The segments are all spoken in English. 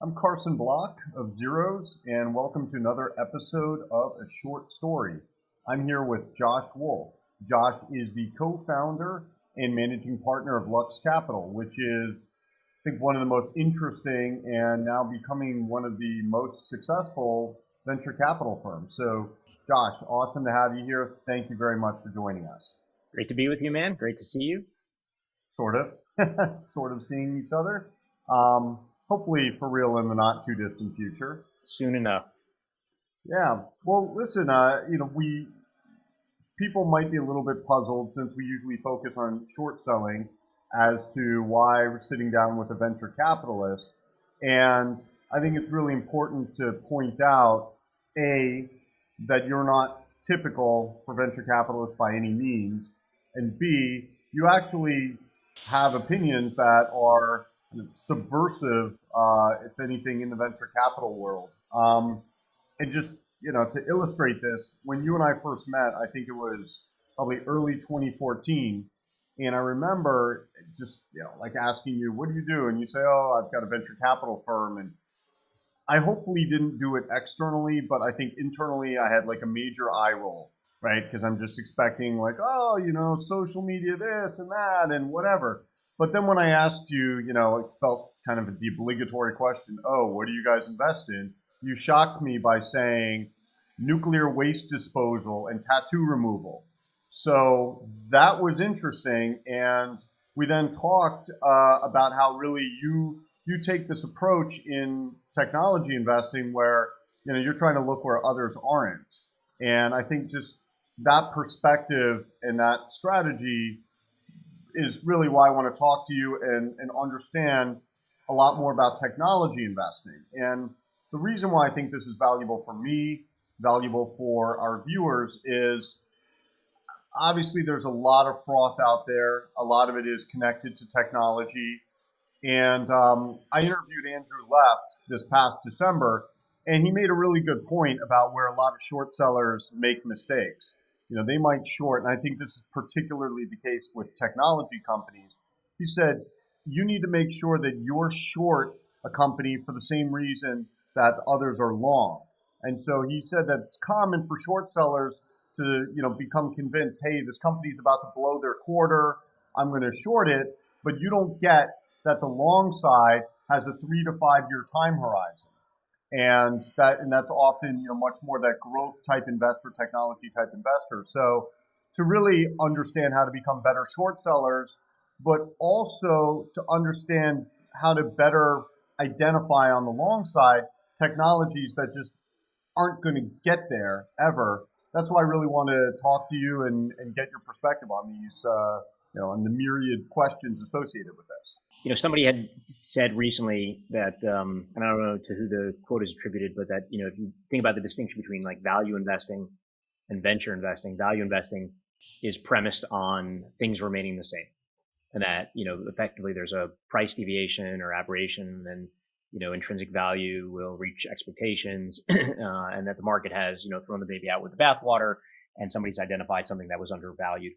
I'm Carson Block of Zer0es, and welcome to another episode of A Short Story. I'm here with Josh Wolfe. Josh is the co-founder and managing partner of Lux Capital, which is, I think, one of the most interesting and now becoming one of the most successful venture capital firms. So, Josh, awesome to have you here. Thank you very much for joining us. Great to be with you, man. Great to see you. Sort of, sort of seeing each other. Hopefully for real in the not too distant future. Soon enough. Yeah. Well, listen, we people might be a little bit puzzled since we usually focus on short selling as to why we're sitting down with a venture capitalist. And I think it's really important to point out, A, that you're not typical for venture capitalists by any means, and B, you actually have opinions that are subversive, if anything, in the venture capital world. And just, to illustrate this, when you and I first met, I think it was probably early 2014. And I remember just, like asking you, what do you do? And you say, oh, I've got a venture capital firm. And I hopefully didn't do it externally, but I think internally I had like a major eye roll, right? Because I'm just expecting like, oh, social media this and that and whatever. But then when I asked you, it felt kind of the obligatory question, oh, what do you guys invest in? You shocked me by saying nuclear waste disposal and tattoo removal. So that was interesting. And we then talked about how really you take this approach in technology investing where, you're trying to look where others aren't. And I think just that perspective and that strategy is really why I want to talk to you and understand a lot more about technology investing. And the reason why I think this is valuable for me, valuable for our viewers, is obviously there's a lot of froth out there. A lot of it is connected to technology. And I interviewed Andrew Left this past December, and he made a really good point about where a lot of short sellers make mistakes. They might short, and I think this is particularly the case with technology companies. He said, you need to make sure that you're short a company for the same reason that others are long. And so he said that it's common for short sellers to, become convinced, hey, this company's about to blow their quarter, I'm going to short it, but you don't get that the long side has a 3 to 5 year time horizon. And that's often, much more that growth type investor, technology type investor. So to really understand how to become better short sellers, but also to understand how to better identify on the long side technologies that just aren't going to get there ever. That's why I really want to talk to you and get your perspective on these, on the myriad questions associated with this. Somebody had said recently that, and I don't know to who the quote is attributed, but that, if you think about the distinction between like value investing and venture investing, value investing is premised on things remaining the same. And that, effectively there's a price deviation or aberration, and intrinsic value will reach expectations, and that the market has, thrown the baby out with the bathwater, and somebody's identified something that was undervalued.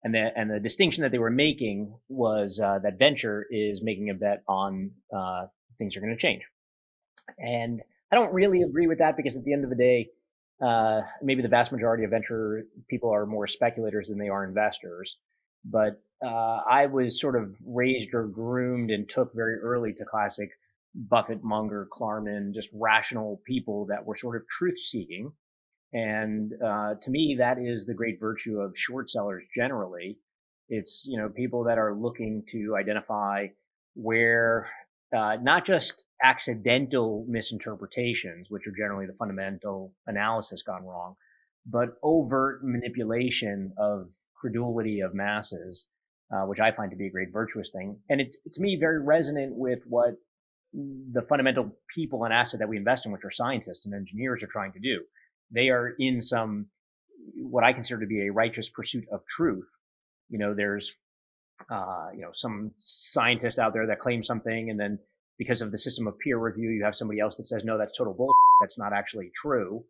And the distinction that they were making was that venture is making a bet on things are going to change. And I don't really agree with that, because at the end of the day, maybe the vast majority of venture people are more speculators than they are investors. But I was sort of raised or groomed and took very early to classic Buffett, Munger, Klarman, just rational people that were sort of truth seeking. And to me, that is the great virtue of short sellers generally. It's, people that are looking to identify where not just accidental misinterpretations, which are generally the fundamental analysis gone wrong, but overt manipulation of credulity of masses, which I find to be a great virtuous thing. And it's, to me, very resonant with what the fundamental people and asset that we invest in, which are scientists and engineers, are trying to do. They are in what I consider to be a righteous pursuit of truth. There's, some scientist out there that claims something, and then because of the system of peer review, you have somebody else that says, no, that's total bullshit. That's not actually true.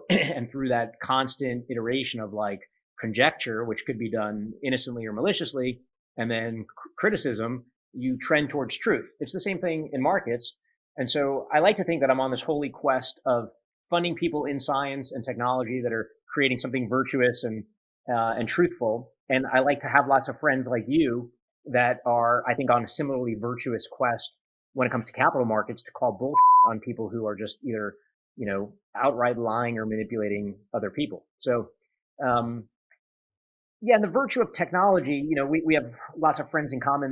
And through that constant iteration of like conjecture, which could be done innocently or maliciously, and then criticism, you trend towards truth. It's the same thing in markets. And so I like to think that I'm on this holy quest of funding people in science and technology that are creating something virtuous and truthful. And I like to have lots of friends like you that are, I think, on a similarly virtuous quest when it comes to capital markets to call bullshit on people who are just either, outright lying or manipulating other people. So, yeah, and the virtue of technology, we have lots of friends in common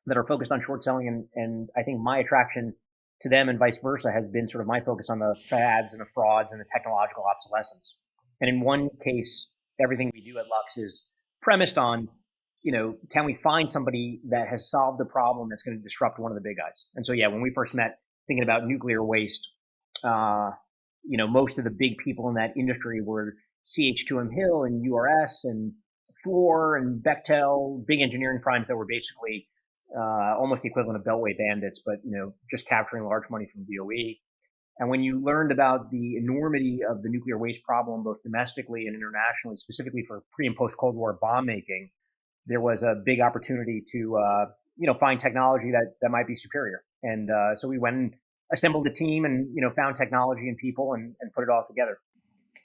that are focused on short selling, and I think my attraction to them and vice versa has been sort of my focus on the fads and the frauds and the technological obsolescence. And in one case, everything we do at Lux is premised on, can we find somebody that has solved the problem that's going to disrupt one of the big guys? And so, yeah, when we first met thinking about nuclear waste, most of the big people in that industry were CH2M Hill and URS and Fluor and Bechtel, big engineering primes that were basically almost the equivalent of Beltway bandits, but just capturing large money from DOE. And when you learned about the enormity of the nuclear waste problem, both domestically and internationally, specifically for pre and post Cold War bomb making, there was a big opportunity to find technology that might be superior. And so we went and assembled a team and found technology and people and put it all together.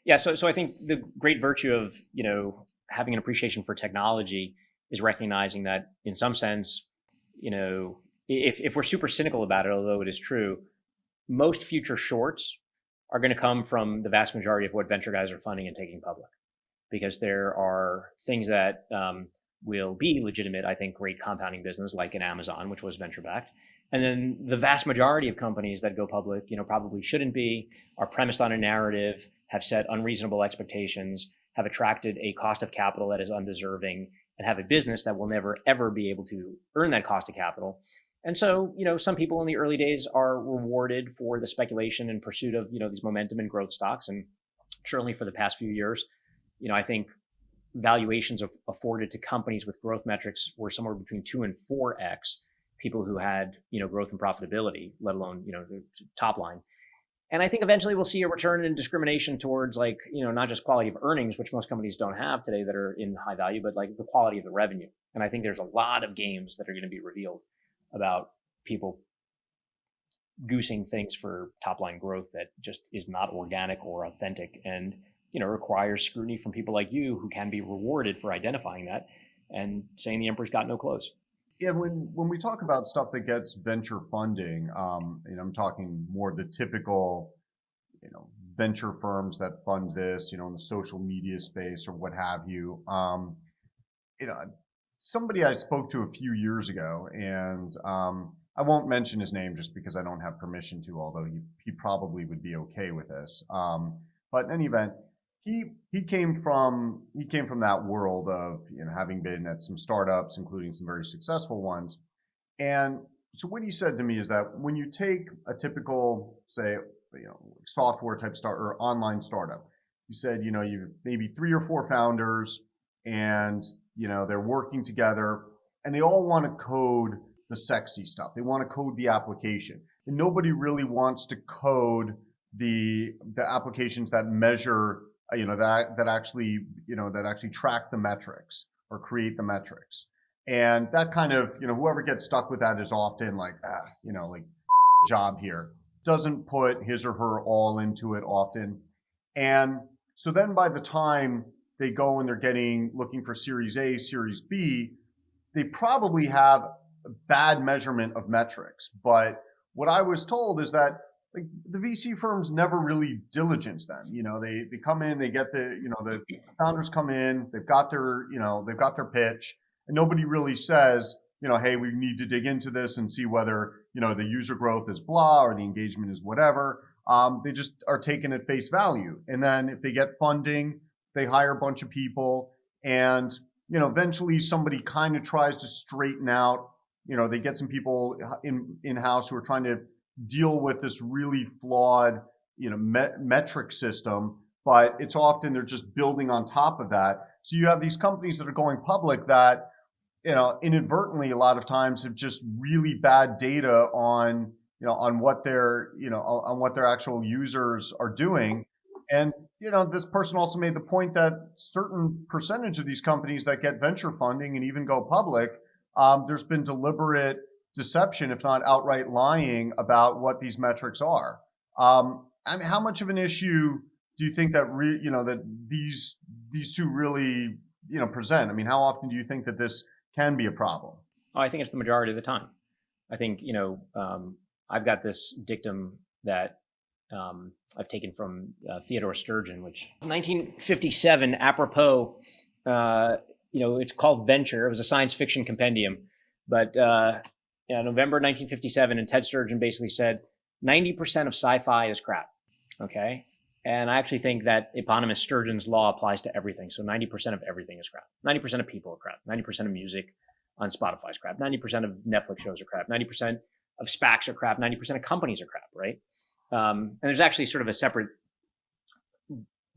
Yeah, so I think the great virtue of having an appreciation for technology is recognizing that in some sense, if we're super cynical about it, although it is true, most future shorts are going to come from the vast majority of what venture guys are funding and taking public, because there are things that will be legitimate, I think, great compounding business like in Amazon, which was venture backed. And then the vast majority of companies that go public, probably shouldn't be, are premised on a narrative, have set unreasonable expectations, have attracted a cost of capital that is undeserving, and have a business that will never, ever be able to earn that cost of capital. And so, some people in the early days are rewarded for the speculation and pursuit of, these momentum and growth stocks. And certainly for the past few years, I think valuations afforded to companies with growth metrics were somewhere between 2 and 4x people who had, growth and profitability, let alone, the top line. And I think eventually we'll see a return in discrimination towards not just quality of earnings, which most companies don't have today that are in high value, but like the quality of the revenue. And I think there's a lot of games that are going to be revealed about people goosing things for top line growth that just is not organic or authentic and, requires scrutiny from people like you who can be rewarded for identifying that and saying the emperor's got no clothes. Yeah, when we talk about stuff that gets venture funding, I'm talking more the typical, venture firms that fund this, in the social media space or what have you. Somebody I spoke to a few years ago, and I won't mention his name just because I don't have permission to, although he probably would be okay with this. But in any event, he came from that world of having been at some startups, including some very successful ones. And so what he said to me is that when you take a typical, say, software type start or online startup, he said, you maybe 3 or 4 founders, and they're working together, and they all want to code the sexy stuff. They want to code the application, and nobody really wants to code the applications that measure, that actually track the metrics or create the metrics. And that kind of, whoever gets stuck with that is often like, job here, doesn't put his or her all into it often. And so then by the time they go and they're looking for Series A, Series B, they probably have a bad measurement of metrics. But what I was told is that the VC firms never really diligence them. They come in, they get the founders come in, they've got their pitch, and nobody really says, hey, we need to dig into this and see whether, the user growth is blah or the engagement is whatever. They just are taken at face value. And then if they get funding, they hire a bunch of people, and, eventually somebody kind of tries to straighten out, they get some people in-house who are trying to deal with this really flawed, metric system, but it's often they're just building on top of that. So you have these companies that are going public that, inadvertently a lot of times have just really bad data on what their actual users are doing. And, this person also made the point that certain percentage of these companies that get venture funding and even go public, there's been deliberate deception, if not outright lying about what these metrics are. I mean, how much of an issue do you think that that these two really present? I mean, how often do you think that this can be a problem? Oh, I think it's the majority of the time. I think I've got this dictum that I've taken from Theodore Sturgeon, which 1957, apropos, it's called Venture. It was a science fiction compendium, but November 1957, and Ted Sturgeon basically said 90% of sci-fi is crap. Okay. And I actually think that eponymous Sturgeon's law applies to everything. So 90% of everything is crap. 90% of people are crap. 90% of music on Spotify is crap. 90% of Netflix shows are crap. 90% of SPACs are crap. 90% of companies are crap, right? And there's actually sort of a separate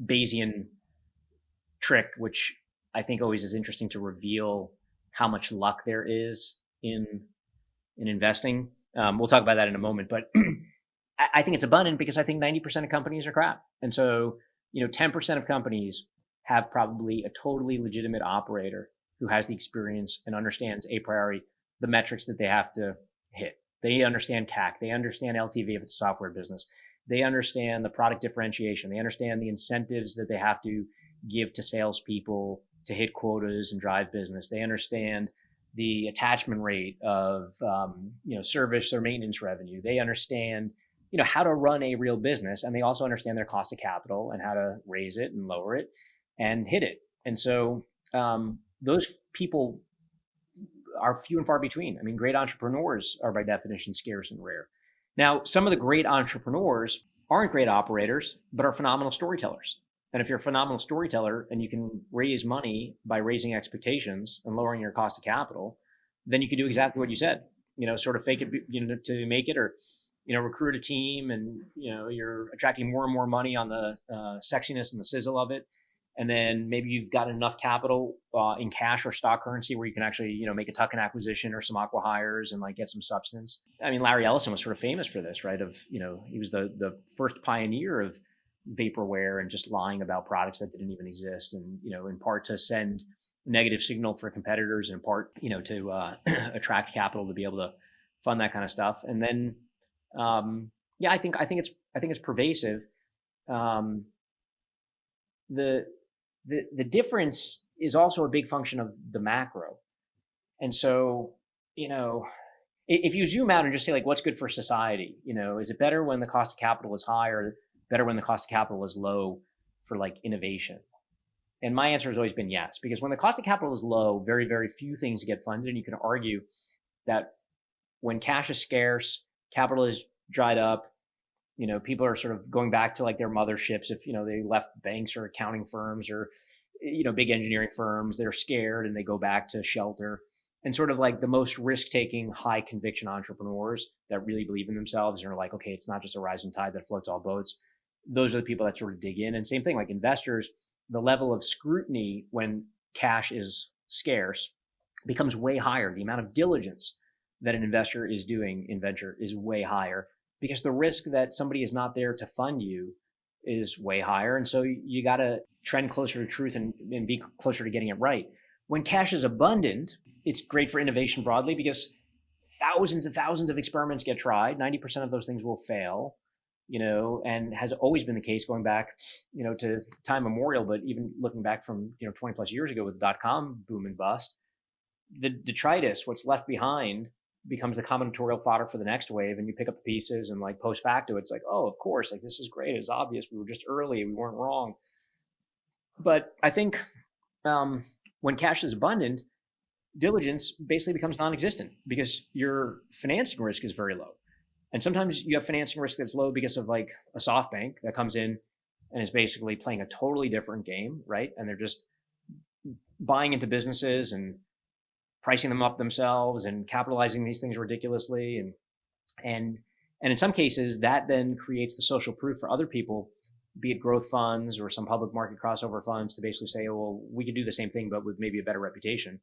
Bayesian trick, which I think always is interesting to reveal how much luck there is in investing. We'll talk about that in a moment, but I think it's abundant because I think 90% of companies are crap. And so, 10% of companies have probably a totally legitimate operator who has the experience and understands a priori the metrics that they have to hit. They understand CAC. They understand LTV if it's a software business. They understand the product differentiation. They understand the incentives that they have to give to salespeople to hit quotas and drive business. They understand the attachment rate of service or maintenance revenue. They understand how to run a real business, and they also understand their cost of capital and how to raise it and lower it and hit it. And so those people are few and far between. I mean, great entrepreneurs are by definition scarce and rare. Now, some of the great entrepreneurs aren't great operators, but are phenomenal storytellers. And if you're a phenomenal storyteller and you can raise money by raising expectations and lowering your cost of capital, then you can do exactly what you said, sort of fake it, to make it, or recruit a team, and you're attracting more and more money on the sexiness and the sizzle of it, and then maybe you've got enough capital in cash or stock currency where you can actually make a tuck-in acquisition or some acqui-hires and get some substance. I mean, Larry Ellison was sort of famous for this, right? He was the first pioneer of vaporware and just lying about products that didn't even exist, and in part to send negative signal for competitors, and in part to attract capital to be able to fund that kind of stuff. And then I think it's pervasive. The difference is also a big function of the macro. And so, if you zoom out and just say what's good for society, is it better when the cost of capital is high, or better when the cost of capital is low for innovation? And my answer has always been yes, because when the cost of capital is low, very, very few things get funded. And you can argue that when cash is scarce, capital is dried up, people are sort of going back to their motherships. If, they left banks or accounting firms or, big engineering firms, they're scared and they go back to shelter. And sort of the most risk-taking, high conviction entrepreneurs that really believe in themselves and are okay, it's not just a rising tide that floats all boats. Those are the people that sort of dig in. And same thing, investors, the level of scrutiny when cash is scarce becomes way higher. The amount of diligence that an investor is doing in venture is way higher, because the risk that somebody is not there to fund you is way higher. And so you got to trend closer to truth and be closer to getting it right. When cash is abundant, it's great for innovation broadly, because thousands and thousands of experiments get tried. 90% of those things will fail, and has always been the case going back, to time immemorial, but even looking back from, 20 plus years ago with the dot-com boom and bust. The detritus, what's left behind, becomes the combinatorial fodder for the next wave, and you pick up the pieces, and post facto, it's oh, of course, this is great. It's obvious. We were just early. We weren't wrong. But I think when cash is abundant, diligence basically becomes non-existent, because your financing risk is very low. And sometimes you have financing risk that's low because of a SoftBank that comes in and is basically playing a totally different game, right? And they're just buying into businesses and pricing them up themselves and capitalizing these things ridiculously. And in some cases, that then creates the social proof for other people, be it growth funds or some public market crossover funds, to basically say, oh, well, we could do the same thing, but with maybe a better reputation.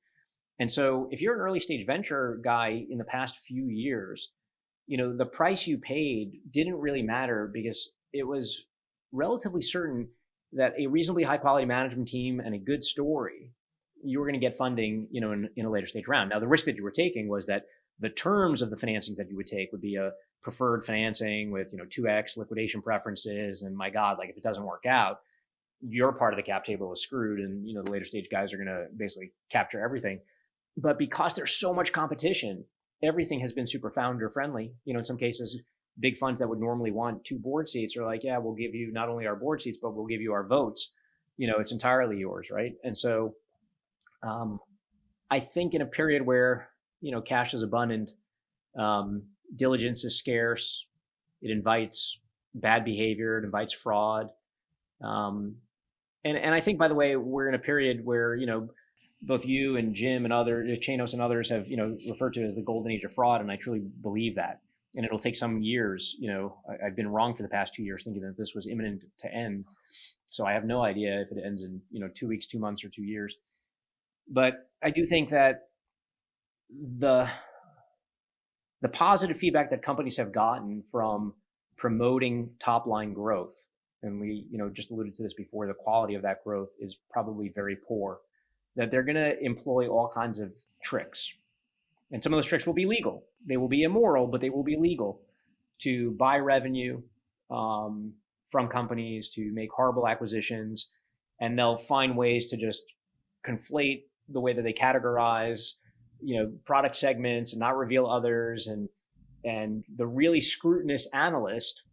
And so if you're an early stage venture guy in the past few years, the price you paid didn't really matter, because it was relatively certain that a reasonably high quality management team and a good story, you were going to get funding, in a later stage round. Now, the risk that you were taking was that the terms of the financings that you would take would be a preferred financing with, 2x liquidation preferences. And my God, like if it doesn't work out, your part of the cap table is screwed, and the later stage guys are going to basically capture everything. But because there's so much competition, everything has been super founder friendly. In some cases, big funds that would normally want 2 board seats are like, yeah, we'll give you not only our board seats, but we'll give you our votes. It's entirely yours, right? And so I think in a period where cash is abundant, diligence is scarce, it invites bad behavior, it invites fraud. And I think, by the way, we're in a period where both you and Jim and others, Chanos and others, have referred to it as the golden age of fraud, and I truly believe that. And it'll take some years. I've been wrong for the past 2 years, thinking that this was imminent to end. So I have no idea if it ends in 2 weeks, 2 months, or 2 years. But I do think that the positive feedback that companies have gotten from promoting top line growth, and we just alluded to this before, the quality of that growth is probably very poor. That they're going to employ all kinds of tricks. And some of those tricks will be legal. They will be immoral, but they will be legal to buy revenue from companies, to make horrible acquisitions. And they'll find ways to just conflate the way that they categorize, product segments and not reveal others. And the really scrutinous analyst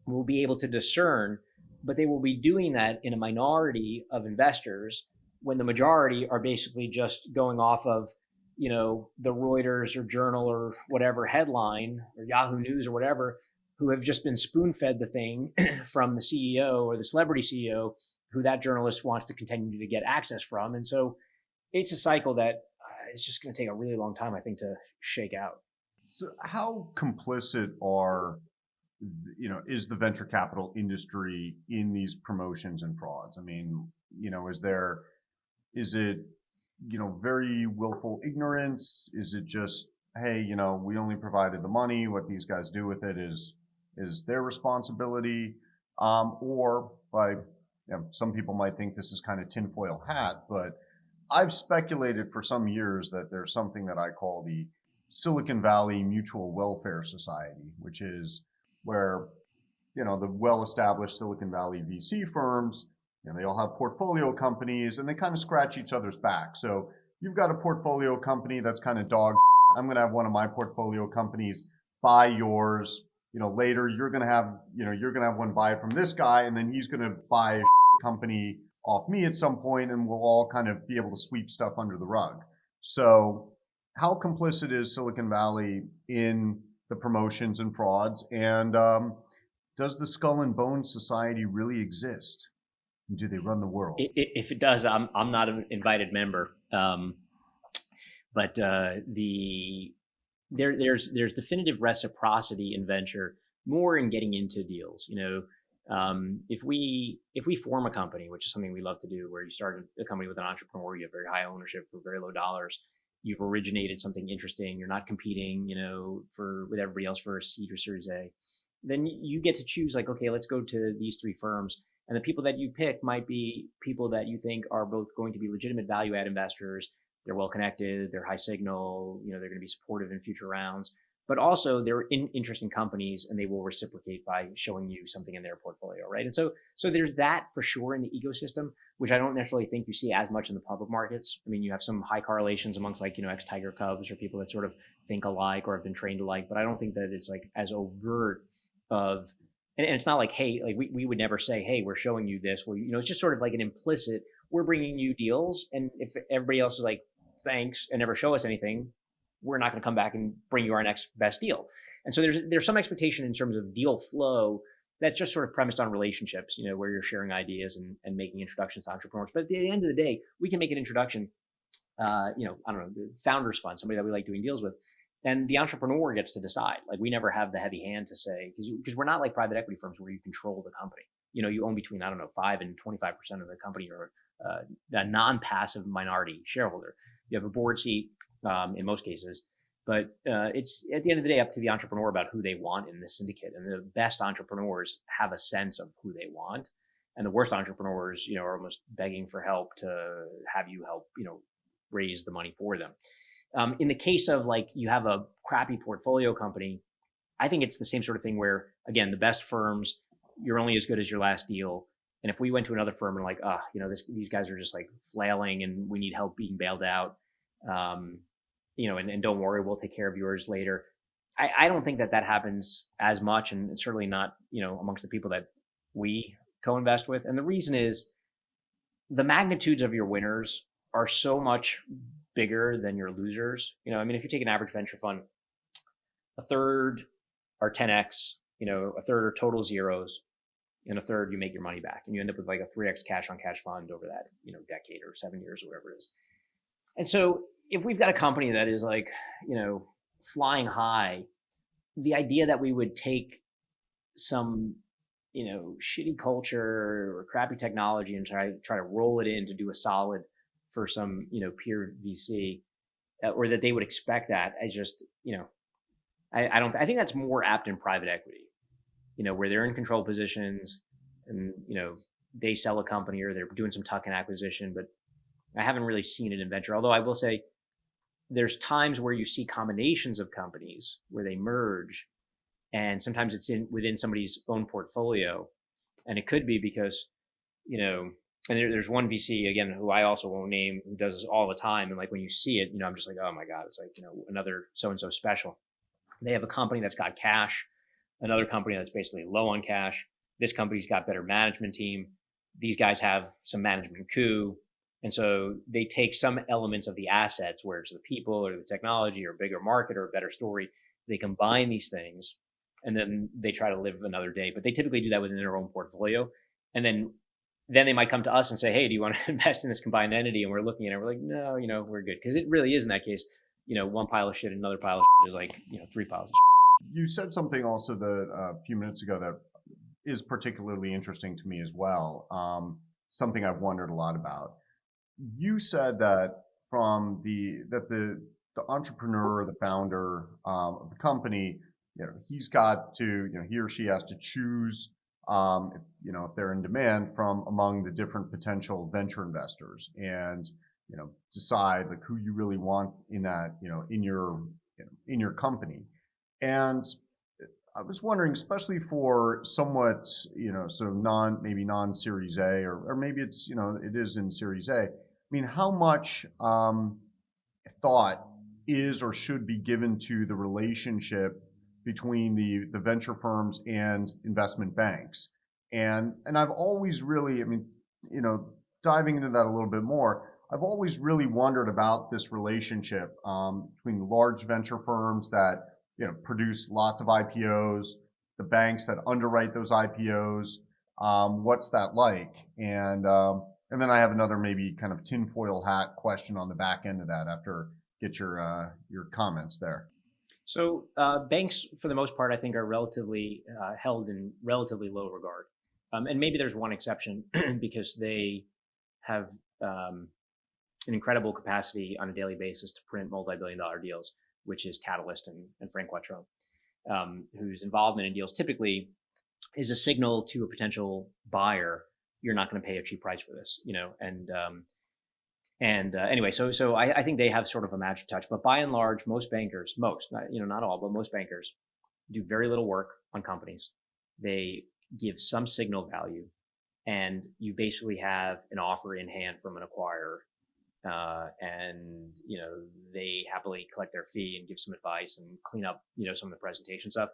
will be able to discern, but they will be doing that in a minority of investors, when the majority are basically just going off of, the Reuters or Journal or whatever headline, or Yahoo News or whatever, who have just been spoon-fed the thing from the CEO or the celebrity CEO, who that journalist wants to continue to get access from. And so it's a cycle that is just going to take a really long time, I think, to shake out. So how complicit is the venture capital industry in these promotions and frauds? I mean, is it very willful ignorance? Is it just, hey, we only provided the money, what these guys do with it is their responsibility? Or by, some people might think this is kind of tinfoil hat, but I've speculated for some years that there's something that I call the Silicon Valley Mutual Welfare Society, which is where, the well-established Silicon Valley VC firms, they all have portfolio companies, and they kind of scratch each other's back. So you've got a portfolio company that's kind of dog shit. I'm going to have one of my portfolio companies buy yours. Later you're going to have one buy from this guy, and then he's going to buy a company off me at some point, and we'll all kind of be able to sweep stuff under the rug. So how complicit is Silicon Valley in the promotions and frauds? And does the Skull and Bones Society really exist? Do they run the world? If it does, I'm not an invited member. But there's definitive reciprocity in venture, more in getting into deals. If we form a company, which is something we love to do, where you start a company with an entrepreneur, you have very high ownership for very low dollars. You've originated something interesting. You're not competing, with everybody else for a seed or Series A. Then you get to choose, like, okay, let's go to these 3 firms. And the people that you pick might be people that you think are both going to be legitimate value add investors. They're well connected, they're high signal, they're going to be supportive in future rounds, but also they're in interesting companies, and they will reciprocate by showing you something in their portfolio, right? And so there's that for sure in the ecosystem, which I don't necessarily think you see as much in the public markets. I mean, you have some high correlations amongst, like, ex-Tiger Cubs or people that sort of think alike or have been trained alike, but I don't think that it's like as overt of, and it's not like, hey, like we would never say, hey, we're showing you this. Well, it's just sort of like an implicit, we're bringing you deals. And if everybody else is like, thanks, and never show us anything, we're not going to come back and bring you our next best deal. And so there's some expectation in terms of deal flow that's just sort of premised on relationships, where you're sharing ideas and making introductions to entrepreneurs. But at the end of the day, we can make an introduction, I don't know, the founders fund, somebody that we like doing deals with. And the entrepreneur gets to decide. Like, we never have the heavy hand to say, because we're not like private equity firms where you control the company. You own between, 5 and 25% of the company, or a non-passive minority shareholder. You have a board seat in most cases, but it's at the end of the day up to the entrepreneur about who they want in the syndicate. And the best entrepreneurs have a sense of who they want, and the worst entrepreneurs, are almost begging for help to have you help, raise the money for them. In the case of like you have a crappy portfolio company, I think it's the same sort of thing where, again, the best firms, you're only as good as your last deal. And if we went to another firm and like, these guys are just like flailing and we need help being bailed out, and don't worry, we'll take care of yours later. I don't think that happens as much, and certainly not, amongst the people that we co-invest with. And the reason is the magnitudes of your winners are so much bigger than your losers. If you take an average venture fund, a third are 10x, a third are total zeros, and a third you make your money back, and you end up with like a 3x cash on cash fund over that decade or 7 years or whatever it is. And so if we've got a company that is like flying high, the idea that we would take some shitty culture or crappy technology and try to roll it in to do a solid for some peer VC, or that they would expect that, as just I think that's more apt in private equity, where they're in control positions and they sell a company or they're doing some tuck-in acquisition. But I haven't really seen it in venture, although I will say there's times where you see combinations of companies where they merge, and sometimes it's within somebody's own portfolio, and it could be because and there's one VC, again, who I also won't name, who does this all the time, and like when you see it, I'm just like, oh my god, it's like another so and so special. They have a company that's got cash, another company that's basically low on cash. This company's got better management team. These guys have some management coup. And so they take some elements of the assets, where it's the people or the technology or a bigger market or a better story. They combine these things and then they try to live another day. But they typically do that within their own portfolio. And then they might come to us and say, hey, do you want to invest in this combined entity? And we're looking at it, we're like, no, we're good. Because it really is in that case, one pile of shit, another pile of shit is like, 3 piles of shit. You said something also that a few minutes ago that is particularly interesting to me as well. Something I've wondered a lot about. You said that the entrepreneur or the founder of the company, he's got to, he or she has to choose, if they're in demand from among the different potential venture investors, and decide like who you really want in that, in your company. And I was wondering, especially for somewhat, sort of maybe non-Series A, or maybe it's, it is in Series A. I mean, how much thought is or should be given to the relationship between the venture firms and investment banks? And I've always really, diving into that a little bit more, I've always really wondered about this relationship between large venture firms that produce lots of IPOs, the banks that underwrite those IPOs. What's that like? And then I have another maybe kind of tinfoil hat question on the back end of that after get your comments there. So banks, for the most part, I think are relatively held in relatively low regard. And maybe there's one exception because they have an incredible capacity on a daily basis to print multi-billion-dollar deals, which is Catalyst and Frank Quattrone, whose involvement in deals typically is a signal to a potential buyer, you're not going to pay a cheap price for this, anyway, so I think they have sort of a magic touch. But by and large, most bankers, not all, but most bankers do very little work on companies. They give some signal value, and you basically have an offer in hand from an acquirer. And they happily collect their fee and give some advice and clean up some of the presentation stuff.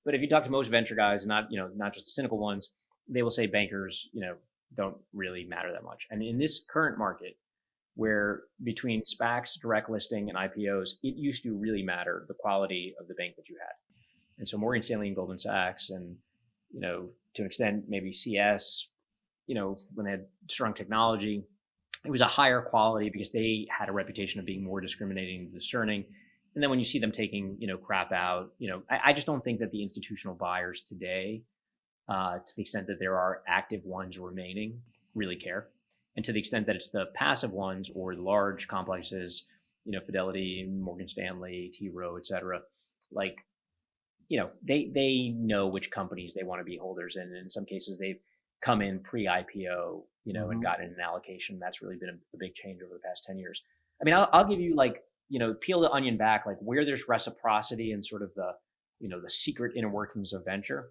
But if you talk to most venture guys, not just the cynical ones, they will say bankers don't really matter that much. And in this current market, where between SPACs, direct listing, and IPOs, it used to really matter the quality of the bank that you had. And so Morgan Stanley and Goldman Sachs, and to an extent maybe CS, when they had strong technology, it was a higher quality because they had a reputation of being more discriminating and discerning. And then when you see them taking, crap out, I just don't think that the institutional buyers today, to the extent that there are active ones remaining, really care. And to the extent that it's the passive ones or large complexes, Fidelity, Morgan Stanley, T. Rowe, et cetera, like, they know which companies they want to be holders in. And in some cases, they've come in pre-IPO, and gotten an allocation. That's really been a big change over the past 10 years. I mean, I'll give you like, peel the onion back, like where there's reciprocity and sort of the, the secret inner workings of venture.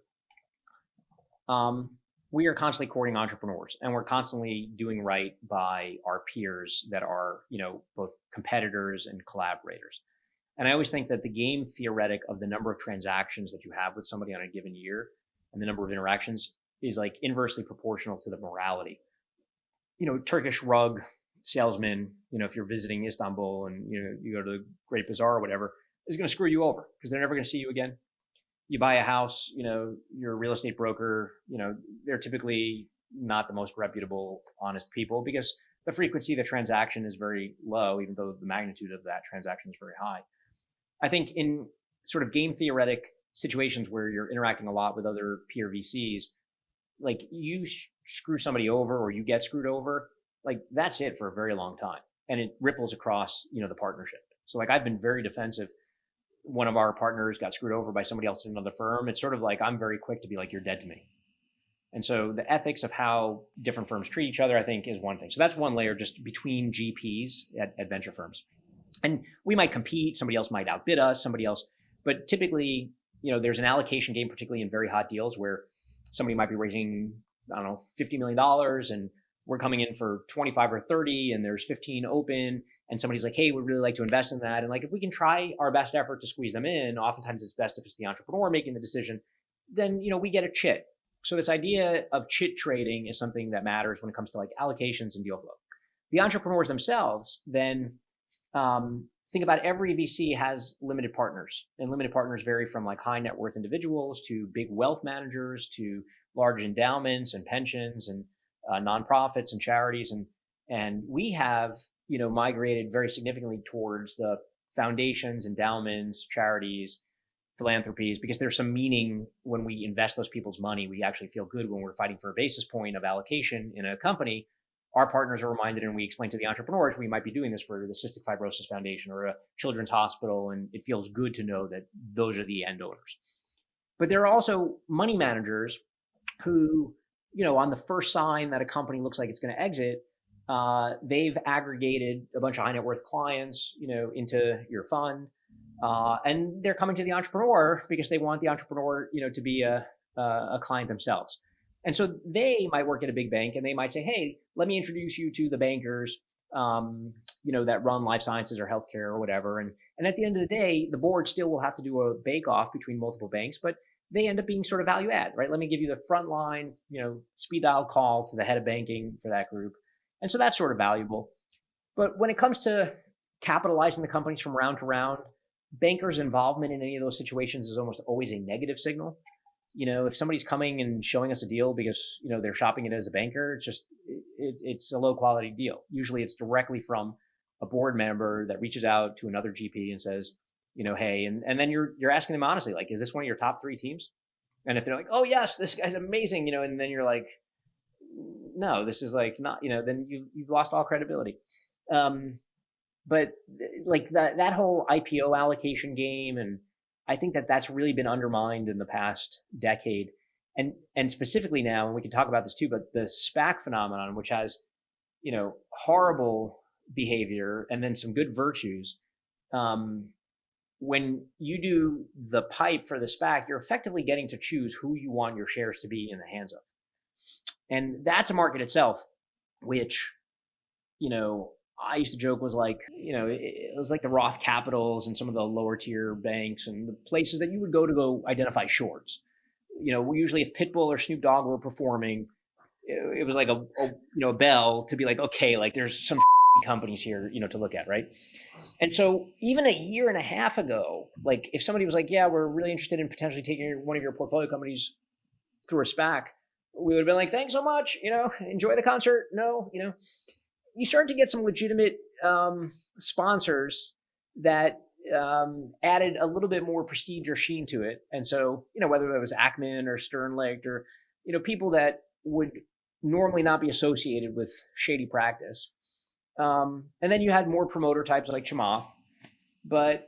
We are constantly courting entrepreneurs, and we're constantly doing right by our peers that are, both competitors and collaborators. And I always think that the game theoretic of the number of transactions that you have with somebody on a given year and the number of interactions is like inversely proportional to the morality. Turkish rug salesman, if you're visiting Istanbul and, you go to the Great Bazaar or whatever, is going to screw you over because they're never going to see you again. You buy a house, you're a real estate broker, they're typically not the most reputable, honest people because the frequency of the transaction is very low, even though the magnitude of that transaction is very high. I think in sort of game theoretic situations where you're interacting a lot with other peer VCs, like you screw somebody over or you get screwed over, like that's it for a very long time. And it ripples across, the partnership. So like I've been very defensive. One of our partners got screwed over by somebody else in another firm. It's sort of like, I'm very quick to be like, you're dead to me. And so the ethics of how different firms treat each other, I think, is one thing. So that's one layer just between GPs at venture firms. And we might compete, somebody else might outbid us, somebody else, but typically, there's an allocation game, particularly in very hot deals where somebody might be raising, $50 million and we're coming in for 25 or 30 and there's 15 open and somebody's like, hey, we'd really like to invest in that. And like, if we can try our best effort to squeeze them in, oftentimes it's best if it's the entrepreneur making the decision, then, we get a chit. So this idea of chit trading is something that matters when it comes to like allocations and deal flow. The entrepreneurs themselves then, think about every VC has limited partners, and limited partners vary from like high net worth individuals to big wealth managers to large endowments and pensions and nonprofits and charities. And we have, migrated very significantly towards the foundations, endowments, charities, philanthropies, because there's some meaning when we invest those people's money. We actually feel good when we're fighting for a basis point of allocation in a company. Our partners are reminded, and we explain to the entrepreneurs, we might be doing this for the Cystic Fibrosis Foundation or a children's hospital, and it feels good to know that those are the end owners. But there are also money managers who, on the first sign that a company looks like it's going to exit, they've aggregated a bunch of high net worth clients, into your fund, and they're coming to the entrepreneur because they want the entrepreneur, to be a client themselves. And so they might work at a big bank and they might say, hey, let me introduce you to the bankers, that run life sciences or healthcare or whatever. And at the end of the day, the board still will have to do a bake off between multiple banks, but they end up being sort of value add, right? Let me give you the front line, speed dial call to the head of banking for that group. And so that's sort of valuable. But when it comes to capitalizing the companies from round to round, bankers' involvement in any of those situations is almost always a negative signal. If somebody's coming and showing us a deal because, they're shopping it as a banker, it's a low quality deal. Usually it's directly from a board member that reaches out to another GP and says, hey, and then you're asking them honestly, like, is this one of your top 3 teams? And if they're like, oh yes, this guy's amazing, and then you're like, no, this is like not, then you've lost all credibility. But like that whole IPO allocation game, and I think that's really been undermined in the past decade. And specifically now, and we can talk about this too, but the SPAC phenomenon, which has, horrible behavior and then some good virtues. When you do the pipe for the SPAC, you're effectively getting to choose who you want your shares to be in the hands of. And that's a market itself, which, I used to joke was like, it was like the Roth Capitals and some of the lower tier banks and the places that you would go identify shorts. Usually if Pitbull or Snoop Dogg were performing, it was like a bell to be like, okay, like there's some companies here, to look at, right? And so even a year and a half ago, like if somebody was like, yeah, we're really interested in potentially taking one of your portfolio companies through a SPAC, we would have been like, thanks so much, enjoy the concert. No, you start to get some legitimate sponsors that added a little bit more prestige or sheen to it. And so, whether that was Ackman or Sternlicht or, people that would normally not be associated with shady practice. And then you had more promoter types like Chamath. But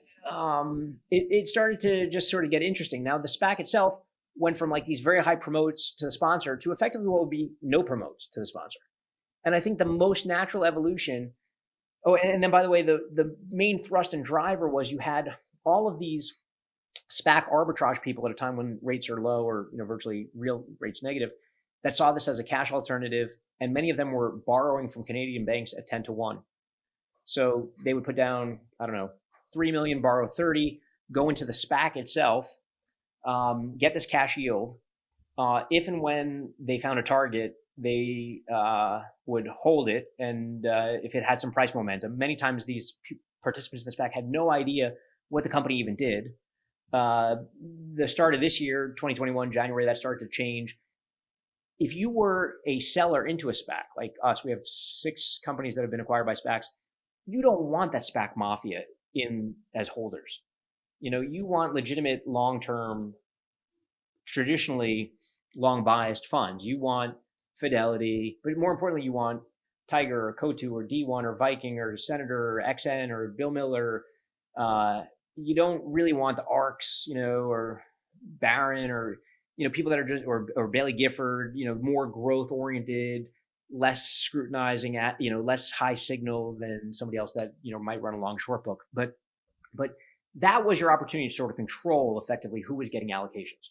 it started to just sort of get interesting. Now, the SPAC itself went from like these very high promotes to the sponsor to effectively what would be no promotes to the sponsor. And I think the most natural evolution Oh, and then by the way, the main thrust and driver was you had all of these SPAC arbitrage people at a time when rates are low or virtually real rates negative that saw this as a cash alternative, and many of them were borrowing from Canadian banks at 10-1. So they would put down, I don't know, 3 million, borrow 30, go into the SPAC itself, get this cash yield. If and when they found a target, they would hold it, and if it had some price momentum, many times these participants in the SPAC had no idea what the company even did. The start of this year, 2021, January, that started to change. If you were a seller into a SPAC, like us, we have 6 companies that have been acquired by SPACs, you don't want that SPAC mafia in as holders. You want legitimate, long-term, traditionally long biased funds. You want Fidelity, but more importantly, you want Tiger or Cotu or D1 or Viking or Senator or XN or Bill Miller. You don't really want the ARCs, or Barron or people that are just or Bailey Gifford, more growth oriented, less scrutinizing at less high signal than somebody else that might run a long short book. But that was your opportunity to sort of control effectively who was getting allocations,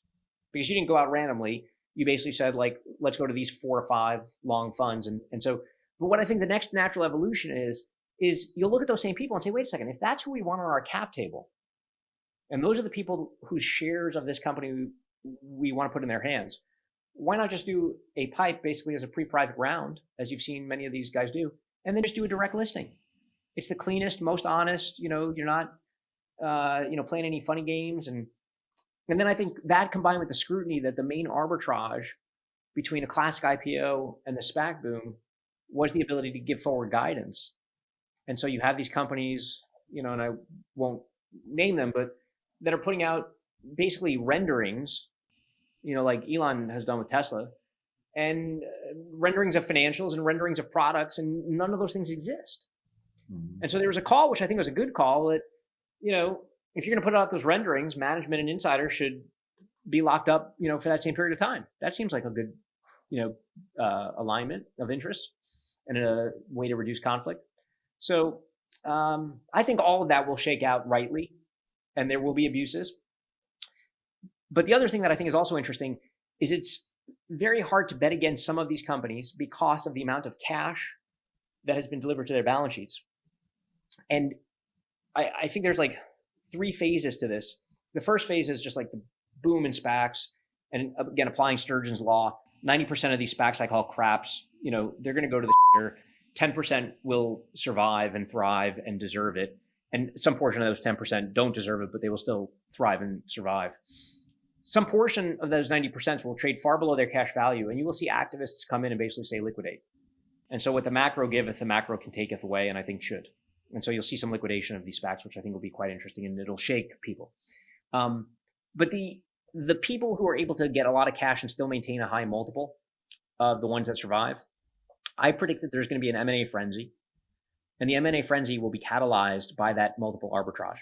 because you didn't go out randomly. You basically said, like, let's go to these 4 or 5 long funds. And so, but what I think the next natural evolution is you'll look at those same people and say, wait a second, if that's who we want on our cap table, and those are the people whose shares of this company we want to put in their hands, why not just do a PIPE basically as a pre-private round, as you've seen many of these guys do, and then just do a direct listing? It's the cleanest, most honest, you're not, playing any funny games. And then I think that combined with the scrutiny that the main arbitrage between a classic IPO and the SPAC boom was the ability to give forward guidance. And so you have these companies, and I won't name them, but that are putting out basically renderings, like Elon has done with Tesla, and renderings of financials and renderings of products, and none of those things exist. Mm-hmm. And so there was a call, which I think was a good call, that, if you're going to put out those renderings, management and insiders should be locked up, for that same period of time. That seems like a good, alignment of interest and a way to reduce conflict. So I think all of that will shake out rightly, and there will be abuses. But the other thing that I think is also interesting is it's very hard to bet against some of these companies because of the amount of cash that has been delivered to their balance sheets. And I think there's like 3 phases to this. The first phase is just like the boom in SPACs, and again, applying Sturgeon's law. 90% of these SPACs I call craps. They're going to go to the shitter. 10% will survive and thrive and deserve it, and some portion of those 10% don't deserve it, but they will still thrive and survive. Some portion of those 90% will trade far below their cash value, and you will see activists come in and basically say liquidate. And so what the macro giveth, the macro can taketh away, and I think should. And so you'll see some liquidation of these SPACs, which I think will be quite interesting, and it'll shake people. But the people who are able to get a lot of cash and still maintain a high multiple of the ones that survive, I predict that there's going to be an M&A frenzy, and the M&A frenzy will be catalyzed by that multiple arbitrage.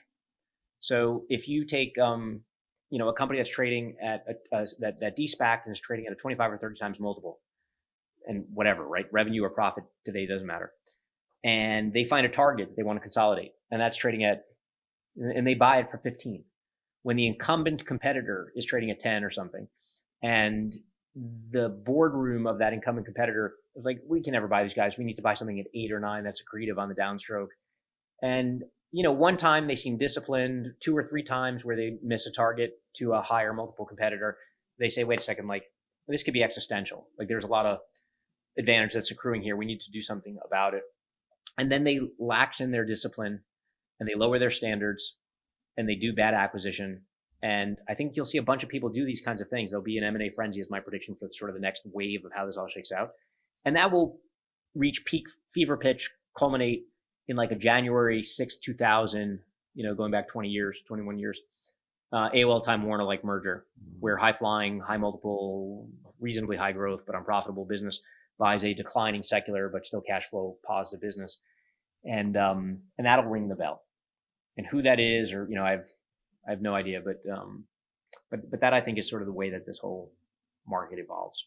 So if you take, a company that's trading at that de-SPACed and is trading at a 25 or 30 times multiple, and whatever, right? Revenue or profit today doesn't matter. And they find a target that they want to consolidate, and that's trading at, and they buy it for 15, when the incumbent competitor is trading at 10 or something. And the boardroom of that incumbent competitor is like, we can never buy these guys. We need to buy something at 8 or 9 that's accretive on the downstroke. And, one time they seem disciplined, 2 or 3 times where they miss a target to a higher multiple competitor, they say, wait a second, like, this could be existential. Like, there's a lot of advantage that's accruing here. We need to do something about it. And then they lax in their discipline, and they lower their standards, and they do bad acquisition. And I think you'll see a bunch of people do these kinds of things. There'll be an M&A frenzy, is my prediction for sort of the next wave of how this all shakes out. And that will reach peak fever pitch, culminate in like a January 6, 2000, going back 20 years, 21 years, AOL Time Warner like merger, where high flying, high multiple, reasonably high growth, but unprofitable business buys a declining secular but still cash flow positive business, and that'll ring the bell. And who that is, or I have no idea, but that I think is sort of the way that this whole market evolves.